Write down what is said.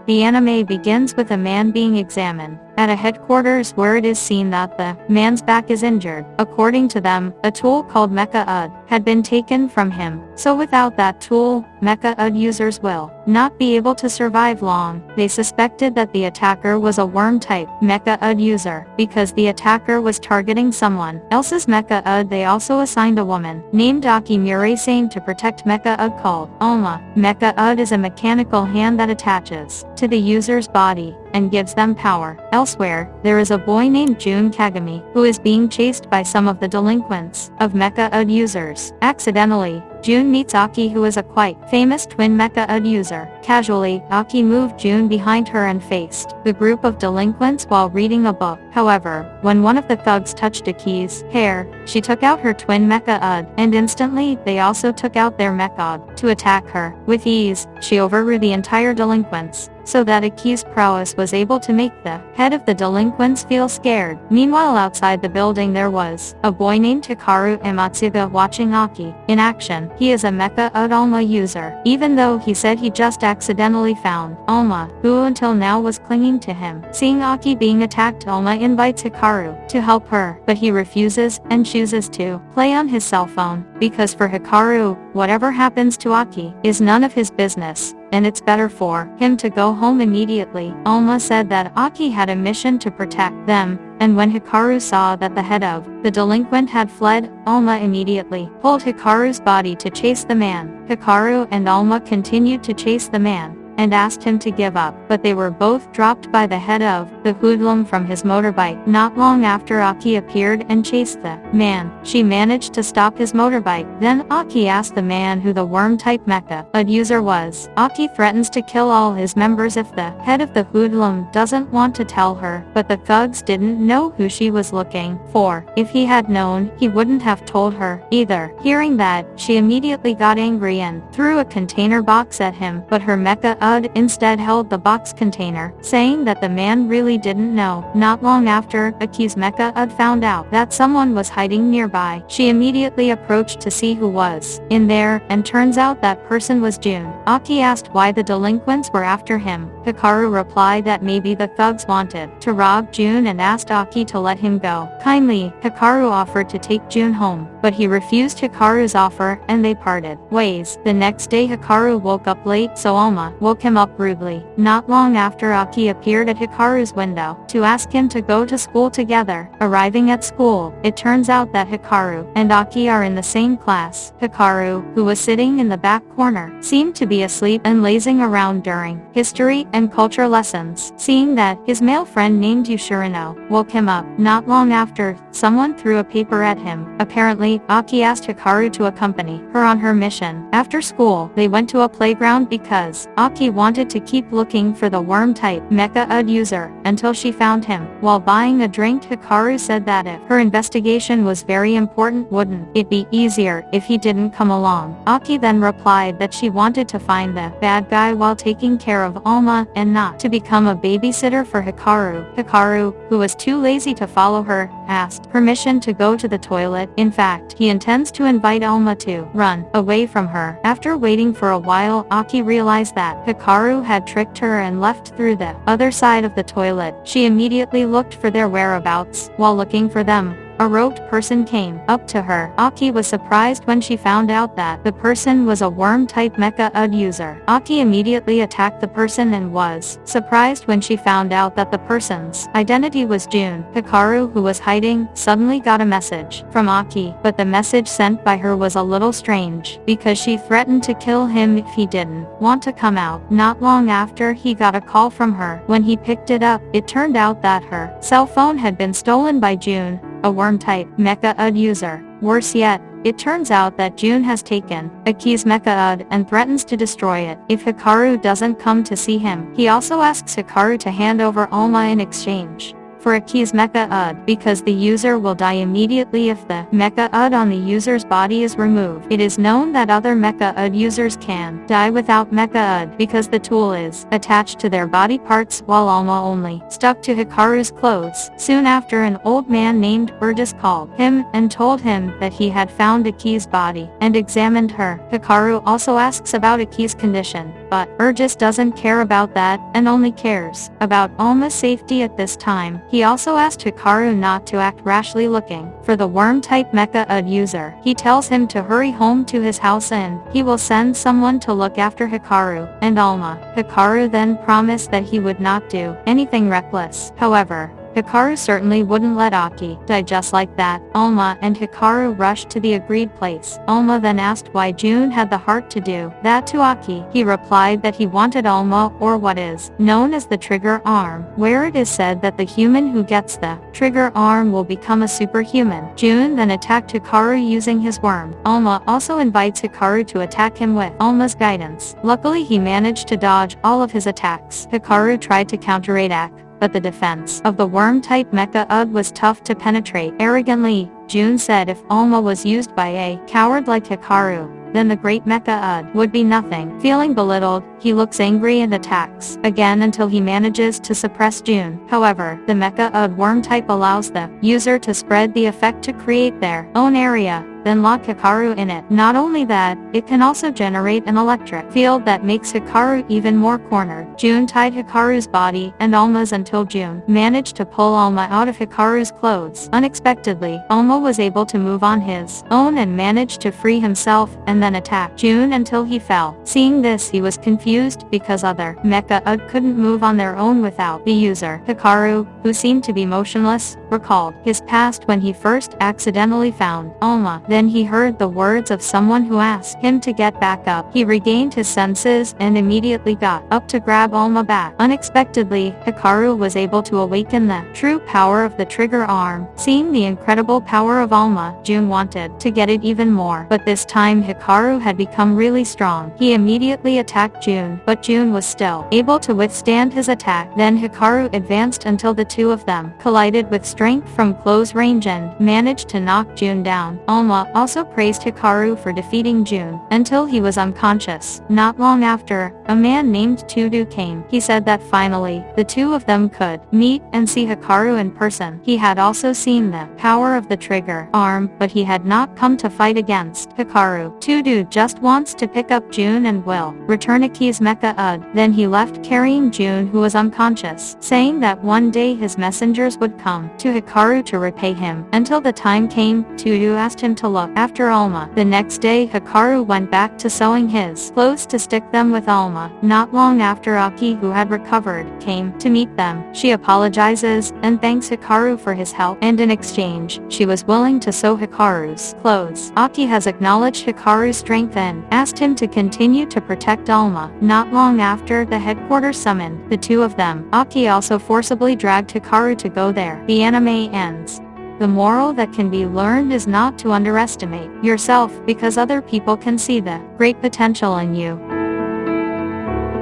The anime begins with a man being examined at a headquarters where it is seen that the man's back is injured. According to them, a tool called Mecha-ude had been taken from him, so without that tool, Mecha-ude users will not be able to survive long. They suspected that the attacker was a worm-type Mecha-ude user, because the attacker was targeting someone else's Mecha-ude. They also assigned a woman named Aki Murasame to protect Mecha-ude called Alma. Mecha-ude is a mechanical hand that attaches to the user's body and gives them power. Elsewhere, there is a boy named Jun Kagami, who is being chased by some of the delinquents of Mecha-ude users. Accidentally, Jun meets Aki, who is a quite famous twin Mecha-ude user. Casually, Aki moved Jun behind her and faced the group of delinquents while reading a book. However, when one of the thugs touched Aki's hair, she took out her twin Mecha-ude, and instantly, they also took out their Mecha-ude to attack her. With ease, she overrode the entire delinquents, so that Aki's prowess was able to make the head of the delinquents feel scared. Meanwhile, outside the building there was a boy named Hikaru Amatsuga watching Aki in action. He is a Mecha-ude Alma user, even though he said he just accidentally found Alma, who until now was clinging to him. Seeing Aki being attacked, Alma invites Hikaru to help her, but he refuses and chooses to play on his cell phone, because for Hikaru, whatever happens to Aki is none of his business, and it's better for him to go home immediately. Alma said that Aki had a mission to protect them, and when Hikaru saw that the head of the delinquent had fled, Alma immediately pulled Hikaru's body to chase the man. Hikaru and Alma continued to chase the man and asked him to give up, but they were both dropped by the head of the hoodlum from his motorbike. Not long after Aki appeared and chased the man, she managed to stop his motorbike. Then Aki asked the man who the worm-type Mecha-ude user was. Aki threatens to kill all his members if the head of the hoodlum doesn't want to tell her, but the thugs didn't know who she was looking for. If he had known, he wouldn't have told her either. Hearing that, she immediately got angry and threw a container box at him, but her Mecha-ude instead held the box container, saying that the man really didn't know. Not long after, Aki's Mecha-ude found out that someone was hiding nearby. She immediately approached to see who was in there, and turns out that person was Jun. Aki asked why the delinquents were after him. Hikaru replied that maybe the thugs wanted to rob Jun and asked Aki to let him go. Kindly, Hikaru offered to take Jun home, but he refused Hikaru's offer and they parted ways. The next day Hikaru woke up late, so Alma woke him up rudely. Not long after, Aki appeared at Hikaru's window to ask him to go to school together. Arriving at school, it turns out that Hikaru and Aki are in the same class. Hikaru, who was sitting in the back corner, seemed to be asleep and lazing around during history and culture lessons. Seeing that, his male friend named Yushirino woke him up. Not long after, someone threw a paper at him. Apparently, Aki asked Hikaru to accompany her on her mission. After school, they went to a playground because Aki wanted to keep looking for the worm-type Mecha-ude user until she found him. While buying a drink, Hikaru said that if her investigation was very important, wouldn't it be easier if he didn't come along? Aki then replied that she wanted to find the bad guy while taking care of Alma and not to become a babysitter for Hikaru. Hikaru, who was too lazy to follow her, asked permission to go to the toilet. In fact, he intends to invite Alma to run away from her. After waiting for a while, Aki realized that Hikaru had tricked her and left through the other side of the toilet. She immediately looked for their whereabouts. While looking for them, a robed person came up to her. Aki was surprised when she found out that the person was a worm-type Mecha-ude user. Aki immediately attacked the person and was surprised when she found out that the person's identity was Jun. Hikaru, who was hiding, suddenly got a message from Aki, but the message sent by her was a little strange, because she threatened to kill him if he didn't want to come out. Not long after, he got a call from her. When he picked it up, it turned out that her cell phone had been stolen by Jun, a worm-type Mecha-ude user. Worse yet, it turns out that Jun has taken Aki's Mecha-ude and threatens to destroy it if Hikaru doesn't come to see him. He also asks Hikaru to hand over Alma in exchange for Aki's Mecha-ude, because the user will die immediately if the Mecha-ude on the user's body is removed. It is known that other Mecha-ude users can die without Mecha-ude because the tool is attached to their body parts while Alma only stuck to Hikaru's clothes. Soon after, an old man named Burgess called him and told him that he had found Aki's body and examined her. Hikaru also asks about Aki's condition, but Burgess doesn't care about that and only cares about Alma's safety at this time. He also asked Hikaru not to act rashly looking for the worm-type Mecha-ude user. He tells him to hurry home to his house and he will send someone to look after Hikaru and Alma. Hikaru then promised that he would not do anything reckless. However, Hikaru certainly wouldn't let Aki die just like that. Alma and Hikaru rushed to the agreed place. Alma then asked why June had the heart to do that to Aki. He replied that he wanted Alma, or what is known as the trigger arm, where it is said that the human who gets the trigger arm will become a superhuman. June then attacked Hikaru using his worm. Alma also invites Hikaru to attack him with Alma's guidance. Luckily, he managed to dodge all of his attacks. Hikaru tried to counterattack, but the defense of the worm-type Mecha-ude was tough to penetrate. Arrogantly, June said if Alma was used by a coward like Hikaru, then the great Mecha-ude would be nothing. Feeling belittled, he looks angry and attacks again until he manages to suppress June. However, the Mecha-ude worm type allows the user to spread the effect to create their own area, then lock Hikaru in it. Not only that, it can also generate an electric field that makes Hikaru even more cornered. June tied Hikaru's body and Alma's until June managed to pull Alma out of Hikaru's clothes. Unexpectedly, Alma was able to move on his own and managed to free himself and then attack June until he fell. Seeing this, he was confused because other Mecha-ude couldn't move on their own without the user. Hikaru, who seemed to be motionless, recalled his past when he first accidentally found Alma. Then he heard the words of someone who asked him to get back up. He regained his senses and immediately got up to grab Alma back. Unexpectedly, Hikaru was able to awaken the true power of the trigger arm. Seeing the incredible power of Alma, June wanted to get it even more. But this time Hikaru had become really strong. He immediately attacked June, but June was still able to withstand his attack. Then Hikaru advanced until the two of them collided with strength from close range and managed to knock June down. Alma also praised Hikaru for defeating June until he was unconscious. Not long after, a man named Tudu came. He said that finally, the two of them could meet and see Hikaru in person. He had also seen the power of the trigger arm, but he had not come to fight against Hikaru. Tudu just wants to pick up June and will return Aki's Mecha-ude. Then he left carrying June, who was unconscious, saying that one day his messengers would come to Hikaru to repay him. Until the time came, Tudu asked him to look after Alma. The next day, Hikaru went back to sewing his clothes to stick them with Alma. Not long after, Aki, who had recovered, came to meet them. She apologizes and thanks Hikaru for his help, and in exchange, she was willing to sew Hikaru's clothes. Aki has acknowledged Hikaru's strength and asked him to continue to protect Alma. Not long after, the headquarters summoned the two of them. Aki also forcibly dragged Hikaru to go there. The anime ends. The moral that can be learned is not to underestimate yourself because other people can see the great potential in you.